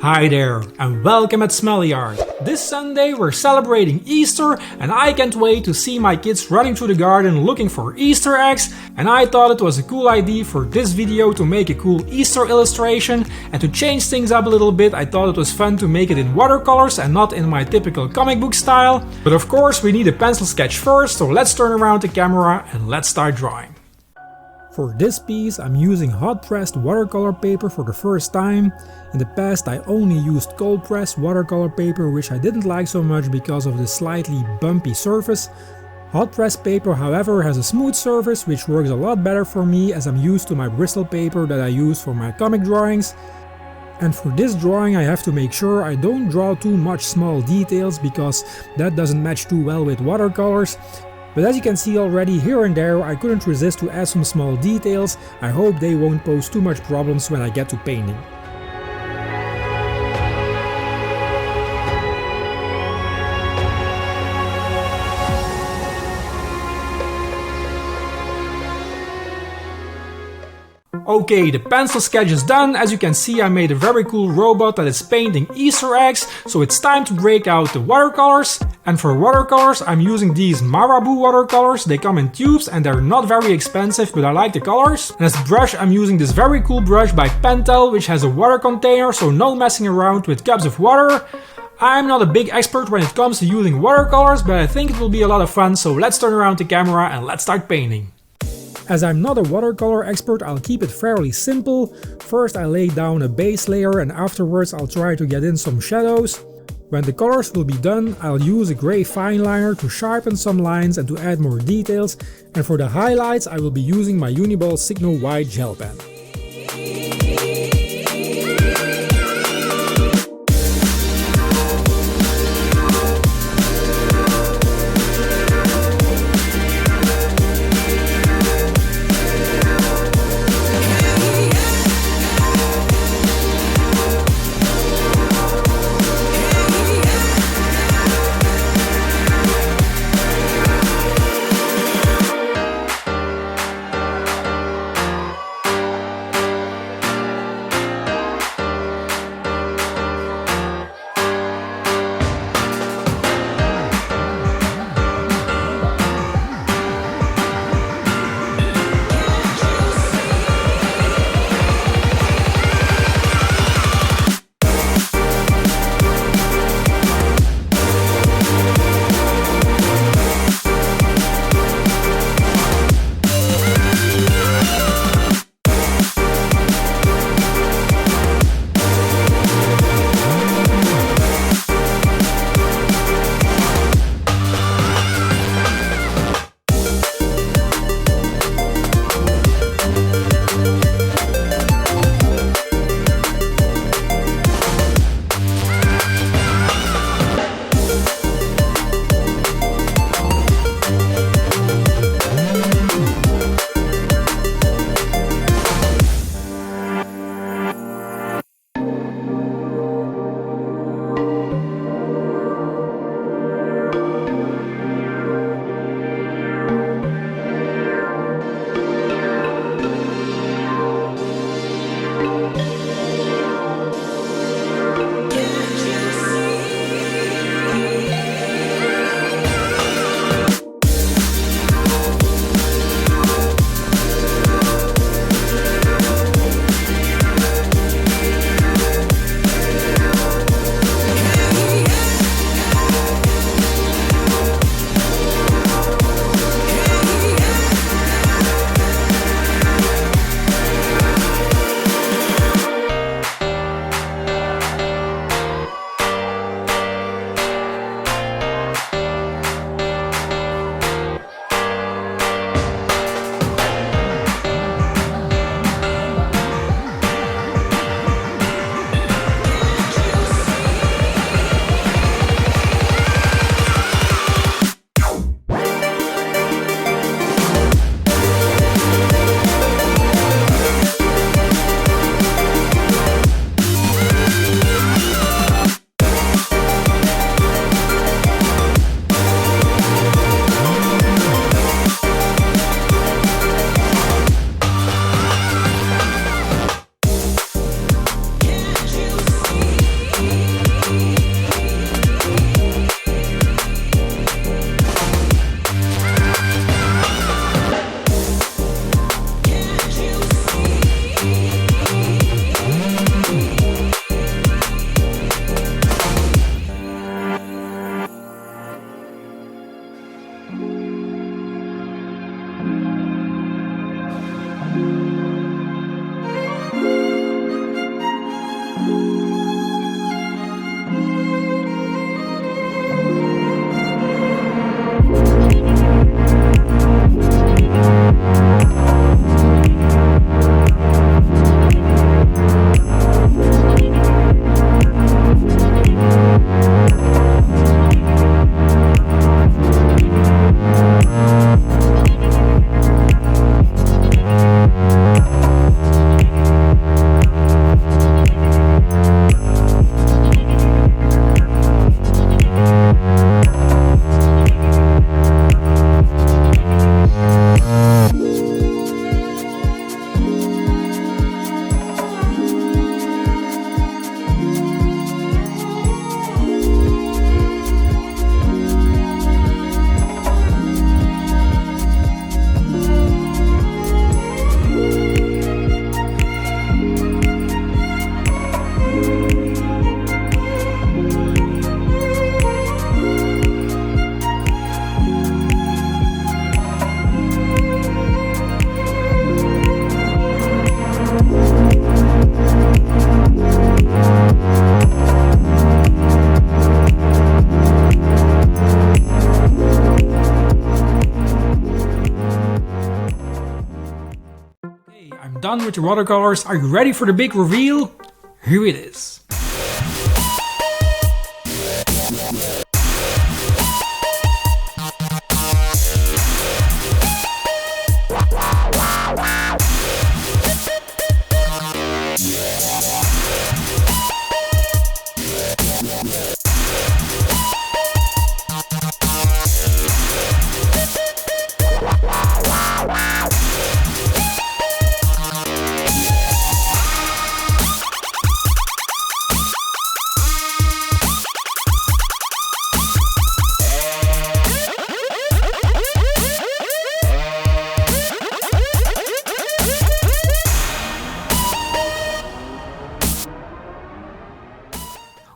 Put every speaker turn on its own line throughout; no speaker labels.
Hi there, and welcome at Smully Art. This Sunday we're celebrating Easter, and I can't wait to see my kids running through the garden looking for Easter eggs, and I thought it was a cool idea for this video to make a cool Easter illustration, and to change things up a little bit I thought it was fun to make it in watercolors and not in my typical comic book style. But of course we need a pencil sketch first, so let's turn around the camera and let's start drawing. For this piece I'm using hot pressed watercolor paper for the first time. In the past I only used cold pressed watercolor paper, which I didn't like so much because of the slightly bumpy surface. Hot pressed paper however has a smooth surface, which works a lot better for me as I'm used to my bristle paper that I use for my comic drawings. And for this drawing I have to make sure I don't draw too much small details because that doesn't match too well with watercolors. But as you can see already, here and there I couldn't resist to add some small details. I hope they won't pose too much problems when I get to painting. Okay, the pencil sketch is done. As you can see, I made a very cool robot that is painting Easter eggs, so it's time to break out the watercolors. And for watercolors, I'm using these Marabou watercolors. They come in tubes and they're not very expensive, but I like the colors. And as a brush, I'm using this very cool brush by Pentel, which has a water container, so no messing around with cups of water. I'm not a big expert when it comes to using watercolors, but I think it will be a lot of fun, so let's turn around the camera and let's start painting. As I'm not a watercolor expert, I'll keep it fairly simple. First I lay down a base layer and afterwards I'll try to get in some shadows. When the colors will be done, I'll use a gray fine liner to sharpen some lines and to add more details. And for the highlights I will be using my Uniball Signal White gel pen. done with your watercolors? Are you ready for the big reveal? Here it is.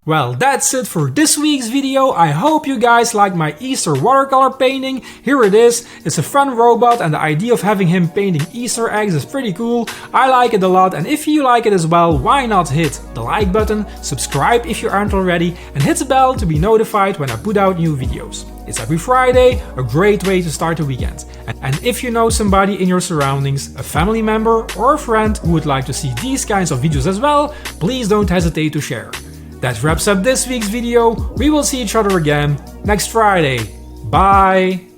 Well, that's it for this week's video. I hope you guys liked my Easter watercolor painting. Here it is. It's a fun robot and the idea of having him painting Easter eggs is pretty cool. I like it a lot, and if you like it as well, why not hit the like button, subscribe if you aren't already, and hit the bell to be notified when I put out new videos. It's every Friday, a great way to start the weekend. And if you know somebody in your surroundings, a family member or a friend who would like to see these kinds of videos as well, please don't hesitate to share. That wraps up this week's video. We will see each other again next Friday. Bye!